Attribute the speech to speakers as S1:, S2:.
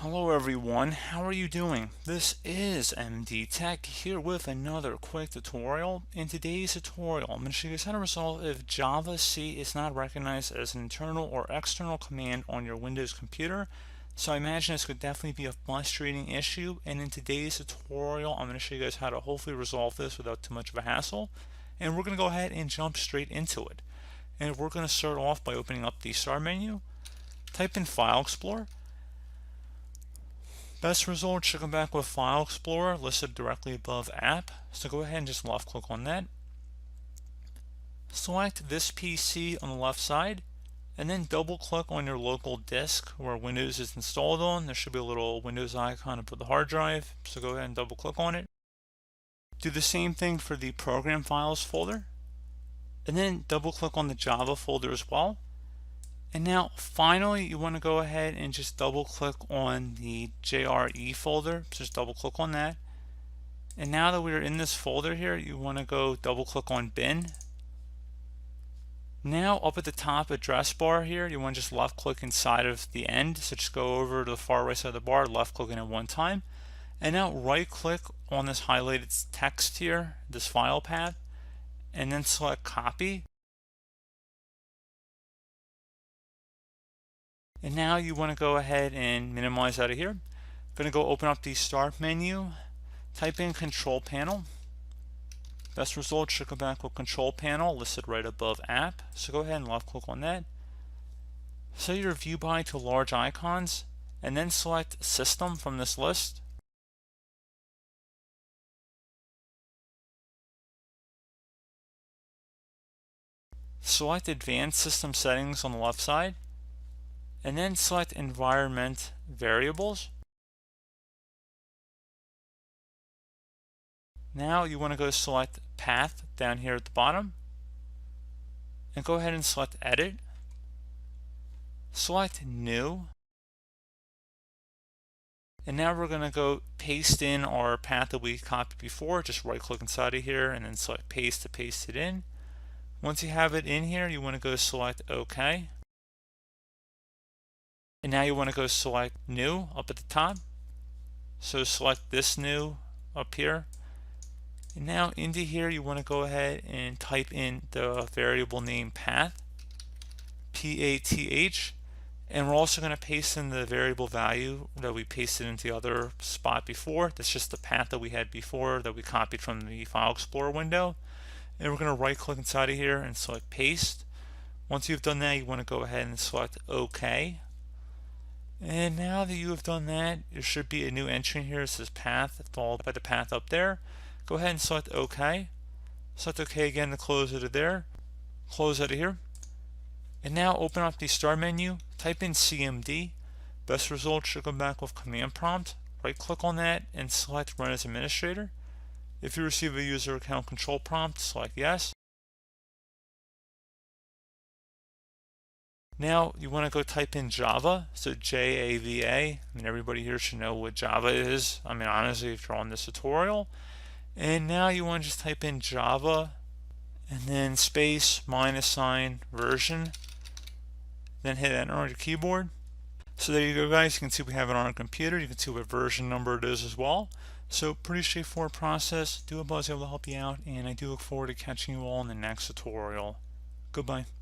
S1: Hello everyone, how are you doing? This is MD Tech here with another quick tutorial. In today's tutorial, I'm going to show you guys how to resolve if Javac is not recognized as an internal or external command on your Windows computer. So I imagine this could definitely be a frustrating issue, and in today's tutorial I'm going to show you guys how to hopefully resolve this without too much of a hassle. And we're going to go ahead and jump straight into it. And we're going to start off by opening up the Start menu, type in File Explorer. Best result should come back with File Explorer listed directly above App. So go ahead and just left click on that. Select this PC on the left side and then double click on your local disk where Windows is installed on. There should be a little Windows icon for the hard drive. So go ahead and double click on it. Do the same thing for the Program Files folder. And then double click on the Java folder as well. And now finally you want to go ahead and just double click on the JRE folder. Just double click on that. And now that we're in this folder here, you want to go double click on bin. Now up at the top address bar here, you want to just left click inside of the end. So just go over to the far right side of the bar, left clicking it one time. And now right click on this highlighted text here, this file path, and then select copy. And now you want to go ahead and minimize out of here. I'm going to go open up the Start menu, type in Control Panel. Best result should come back with Control Panel listed right above App. So go ahead and left click on that. Set your view by to large icons and then select System from this list. Select Advanced System Settings on the left side. And then select Environment Variables. Now you want to go select Path down here at the bottom and go ahead and select Edit. Select New. And now we're going to go paste in our path that we copied before. Just right click inside of here and then select Paste to paste it in. Once you have it in here, you want to go select OK. And now you want to go select New up at the top. So select this new up here. And now into here you want to go ahead and type in the variable name path, P-A-T-H. And we're also going to paste in the variable value that we pasted into the other spot before. That's just the path that we had before that we copied from the File Explorer window. And we're going to right click inside of here and select Paste. Once you've done that, you want to go ahead and select OK. And now that you have done that, there should be a new entry here. It says path followed by the path up there. Go ahead and select OK. Select OK again to close it of there. Close out of here. And now open up the Start menu. Type in CMD. Best result should come back with Command Prompt. Right click on that and select Run as Administrator. If you receive a user account control prompt, select Yes. Now you want to go type in Java, so J-A-V-A. I mean, everybody here should know what Java is. I mean, honestly, if you're on this tutorial. And now you want to just type in Java and then space -sign version. Then hit enter on your keyboard. So there you go, guys. You can see we have it on our computer. You can see what version number it is as well. So pretty straightforward process. Do hope I was able to help you out, and I do look forward to catching you all in the next tutorial. Goodbye.